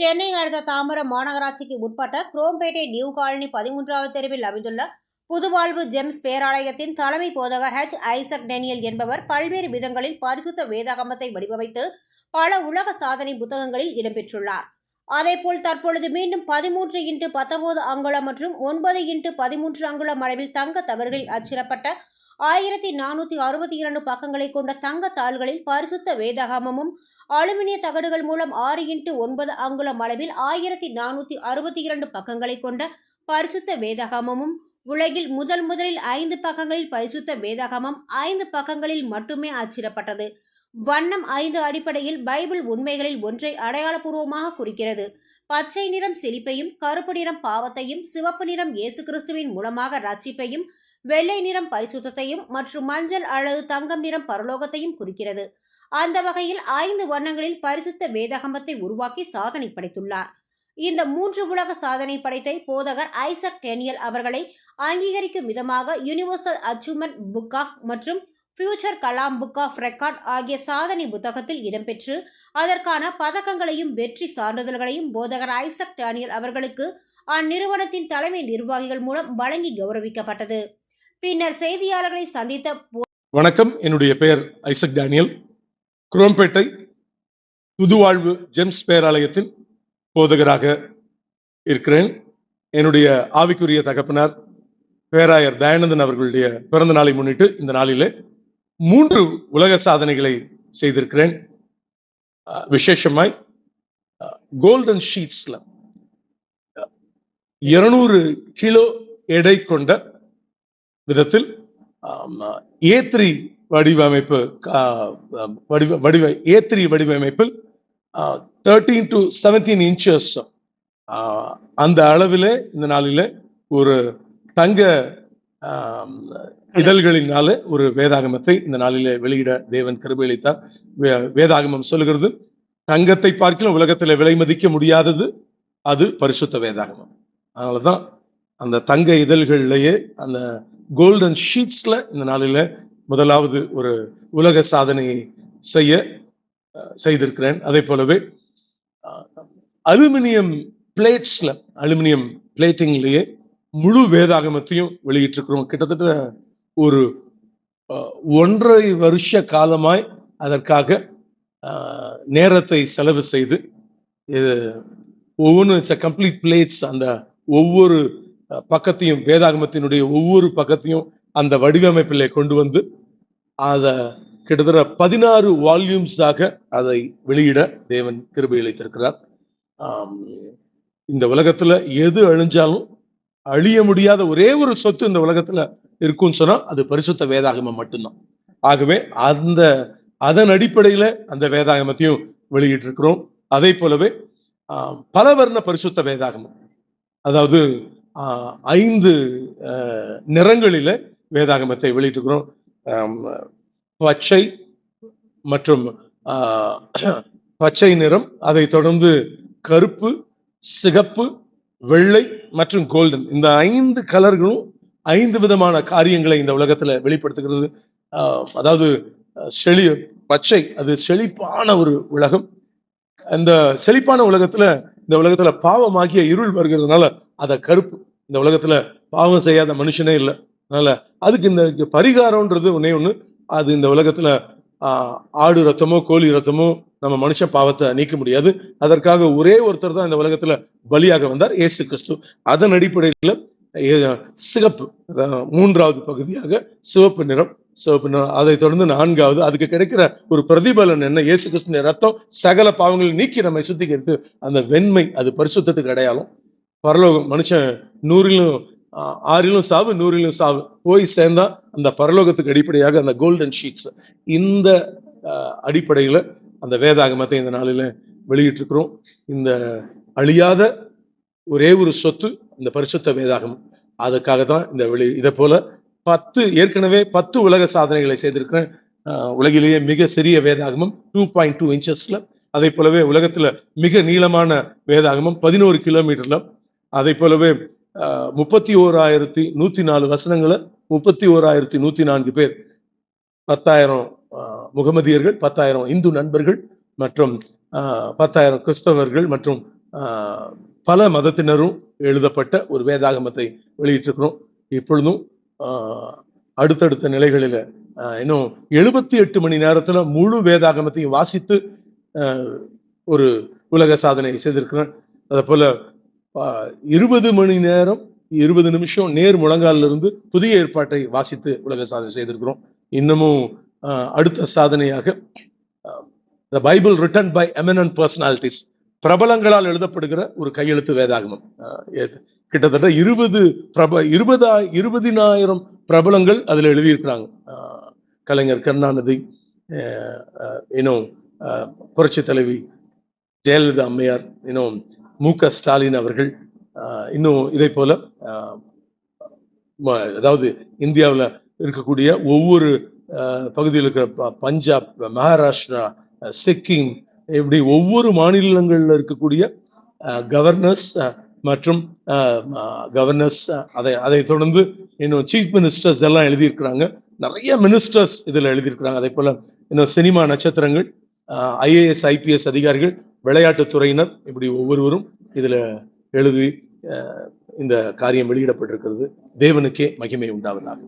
சென்னை அடுத்த தாம்பரம் மாநகராட்சிக்கு உட்பட்ட குரோம்பேட்டை நியூ காலனி 13வது தெருவில் அமைந்துள்ள புதுவாழ்வு ஜெம்ஸ் பேராலயத்தின் தலைமை போதகர் ஹெச் ஐசக் டேனியல் என்பவர் பல்வேறு விதங்களில் பரிசுத்த வேதாகமத்தை வடிவமைத்து பல உலக சாதனை புத்தகங்களில் இடம்பெற்றுள்ளார். அதேபோல் தற்பொழுது மீண்டும் 13x19 அங்குலம் மற்றும் 9x13 அங்குலம் அளவில் தங்க தகடுகளில் அச்சிடப்பட்ட 1462 பக்கங்களை கொண்ட தங்க தாள்களில் பரிசுத்த வேதாகமமும் அலுமினிய தகடுகள் மூலம் 6x9 அங்குலம் அளவில் 1462 பக்கங்களை கொண்ட பரிசுத்த வேதாகமமும் உலகில் முதலில் 5 பக்கங்களில் பரிசுத்த வேதாகமம் 5 பக்கங்களில் மட்டுமே அச்சிடப்பட்டது. வண்ணம் 5 அடிப்படையில் பைபிள் உண்மைகளில் ஒன்றை அடையாளபூர்வமாக குறிக்கிறது. பச்சை நிறம் செழிப்பையும், கருப்பு நிறம் பாவத்தையும், சிவப்பு நிறம் இயேசு கிறிஸ்துவின் மூலமாக ரட்சிப்பையும், வெள்ளை நிறம் பரிசுத்தத்தையும் மற்றும் மஞ்சள் அல்லது தங்கம் நிறம் பரலோகத்தையும் குறிக்கிறது. அந்த வகையில் 5 வண்ணங்களில் பரிசுத்த வேதாகமத்தை உருவாக்கி சாதனை படைத்துள்ளார். இந்த 3 உலக சாதனை படைத்த போதகர் ஐசக் டேனியல் அவர்களை அங்கீகரிக்கும் விதமாக யுனிவர்சல் அச்சீவ்மெண்ட் புக் ஆஃப் மற்றும் future Kalam book of record ஆகிய சாதனை புத்தகத்தில் இடம்பெற்று அதற்கான பதக்கங்களையும் வெற்றி சான்றிதழ்களையும் போதகர் ஐசக் டேனியல் அவர்களுக்கு அந்நிறுவனத்தின் தலைமை நிர்வாகிகள் மூலம் வழங்கி கௌரவிக்கப்பட்டது. பின்னர் செய்தியாளர்களை சந்தித்த வணக்கம், என்னுடைய பெயர் ஐசக் டேனியல். குரோம்பேட்டை புதுவாழ்வு ஜெம்ஸ் பேராலயத்தின் போதகராக இருக்கிறேன். என்னுடைய ஆவிக்குரிய தகப்பனார் பேராயர் தயானந்தன் அவர்களுடைய பிறந்த நாளை முன்னிட்டு இந்த நாளிலே 3 உலக சாதனைகளை செய்திருக்கிறேன். விசேஷமாய் கோல்டன் ஷீட்ஸ்ல 200 கிலோ எடை கொண்ட விதத்தில் A3 வடிவமைப்பு A3 வடிவமைப்பில் 13 to 17 inches அந்த அளவிலே இந்த நாளிலே ஒரு தங்க இதழ்களினால ஒரு வேதாகமத்தை இந்த நாளிலே வெளியிட தேவன் கிருபை அளித்தார். வேதாகமம் சொல்லுகிறது, தங்கத்தை பார்க்கிலும் உலகத்தில் விலை மதிக்க முடியாதது அது பரிசுத்த வேதாகமம். அதனாலதான் அந்த தங்க இதழ்களிலேயே அந்த கோல்டன் ஷீட்ஸ்ல இந்த நாளில முதலாவது ஒரு உலக சாதனையை செய்திருக்கிறேன். அதே போலவே அலுமினியம் பிளேட்ஸ்ல அலுமினியம் பிளேட்டிங்லயே முழு வேதாகமத்தையும் வெளியிட்டிருக்கிறோம். கிட்டத்தட்ட ஒரு 1.5 வருஷ காலமாய் அதற்காக நேரத்தை செலவு செய்து ஒவ்வொன்றும் கம்ப்ளீட் பிளேட்ஸ், அந்த ஒவ்வொரு பக்கத்தையும் வேதாகமத்தினுடைய ஒவ்வொரு பக்கத்தையும் அந்த வடிவமைப்பிலே கொண்டு வந்து அதை கிட்டத்தட்ட 16 வால்யூம்ஸாக அதை வெளியிட தேவன் கிருபை அளித்திருக்கிறார். இந்த உலகத்துல எது அழிஞ்சாலும் அழிய முடியாத ஒரே ஒரு சொத்து இந்த உலகத்துல இருக்குன்னு சொன்னா அது பரிசுத்த வேதாகமம் மட்டும்தான். ஆகவே அதன் அடிப்படையில அந்த வேதாகமத்தையும் வெளியிட்டு இருக்கிறோம். அதே போலவே பலவர்ண பரிசுத்த வேதாகமம், அதாவது 5 நிறங்களில வேதாகமத்தை வெளியிட்டிருக்கிறோம். பச்சை மற்றும் பச்சை நிறம், அதை தொடர்ந்து கருப்பு, சிகப்பு, வெள்ளை மற்றும் கோல்டன். இந்த 5 கலர்களும் 5 விதமான காரியங்களை இந்த உலகத்துல வெளிப்படுத்துகிறது. அதாவது பச்சை அது செழிப்பான ஒரு உலகம். அந்த செழிப்பான உலகத்துல இந்த உலகத்துல பாவமாகிய இருள் வருகிறதுனால அத கருப்பு. இந்த உலகத்துல பாவம் செய்யாத மனுஷனே இல்லை. அதனால அதுக்கு இந்த பரிகாரம்ன்றது ஒண்ணு. அது இந்த உலகத்துல ஆடு ரத்தமோ கோழி ரத்தமோ நம்ம மனுஷன் பாவத்தை நீக்க முடியாது. அதற்காக ஒரே ஒருத்தர் தான் இந்த உலகத்துல பலியாக வந்தார், இயேசு கிறிஸ்து. அதன் அடிப்படையில் சிகப்பு, 3வது பகுதியாக சிவப்பு நிறம். அதை தொடர்ந்து 4வது அதுக்கு கிடைக்கிற ஒரு பிரதிபலன் என்ன? இயேசு கிறிஸ்துவின் ரத்தம் சகல பாவங்களை நீக்கி நம்மை சுத்திகரித்து அந்த வெண்மை, அது பரிசுத்தத்துக்கு அடையாளம். பரலோகம், மனுஷன் 100லும் சாவு 100லும் சாவு போய் சேர்ந்தா அந்த பரலோகத்துக்கு அடிப்படையாக அந்த கோல்டன் ஷீட்ஸ். இந்த அடிப்படையில அந்த வேதாகமத்தை இந்த நாளில வெளியிட்டு இருக்கிறோம். இந்த அழியாத ஒரே ஒரு சொத்து இந்த பரிசுத்த வேதாகமம். அதுக்காக தான் இந்த இதை போல ஏற்கனவே 10 உலக சாதனைகளை செய்திருக்கிறேன். உலகிலேயே மிக சிறிய வேதாகமம் 2.2 இன்ச்சஸ்ல. அதே போலவே உலகத்துல மிக நீளமான வேதாகமம் 11 கிலோமீட்டர்ல. அதே போலவே 31,104 வசனங்களை 31,104 பேர், 10,000 முகமதியர்கள், 10,000 இந்து நண்பர்கள் மற்றும் 10,000 கிறிஸ்தவர்கள் மற்றும் பல மதத்தினரும் எழுதப்பட்ட ஒரு வேதாகமத்தை வெளியிட்டிருக்கிறோம். இப்பொழுதும் அடுத்தடுத்த நிலைகளில இன்னும் 78 மணி நேரத்துல முழு வேதாகமத்தையும் வாசித்து ஒரு உலக சாதனை செய்திருக்கிறேன். அதே போல 20 மணி நேரம் 20 நிமிஷம் நேர் முழங்காலில் இருந்து புதிய ஏற்பாட்டை வாசித்து உலக சாதனை செய்திருக்கிறோம். இன்னமும் அடுத்த சாதனையாக The Bible written by eminent personalities, பிரபலங்களால் எழுதப்படுகிற ஒரு கையெழுத்து வேதாகமம். கிட்டத்தட்ட 20,000 பிரபலங்கள் அதுல எழுதியிருக்கிறாங்க. கலைஞர் கருணாநிதி, இன்னும் புரட்சி தலைவி ஜெயலலிதா அம்மையார், இன்னும் மு.க. ஸ்டாலின் அவர்கள், இன்னும் இதை போல அதாவது இந்தியாவில் இருக்கக்கூடிய ஒவ்வொரு பகுதியில் இருக்கிற பஞ்சாப், மகாராஷ்டிரா, சிக்கிம், இப்படி ஒவ்வொரு மாநிலங்களில் இருக்கக்கூடிய கவர்னர்ஸ் மற்றும் அதை தொடர்ந்து இன்னும் சீஃப் மினிஸ்டர்ஸ் எல்லாம் எழுதியிருக்கிறாங்க. நிறைய மினிஸ்டர்ஸ் இதில் எழுதியிருக்கிறாங்க. அதே போல இன்னும் சினிமா நட்சத்திரங்கள், IAS IPS அதிகாரிகள், விளையாட்டுத்துறையினர், இப்படி ஒவ்வொருவரும் இதுல எழுதி இந்த காரியம் வெளியிடப்பட்டிருக்கிறது. தேவனுக்கே மகிமை உண்டாவதாக.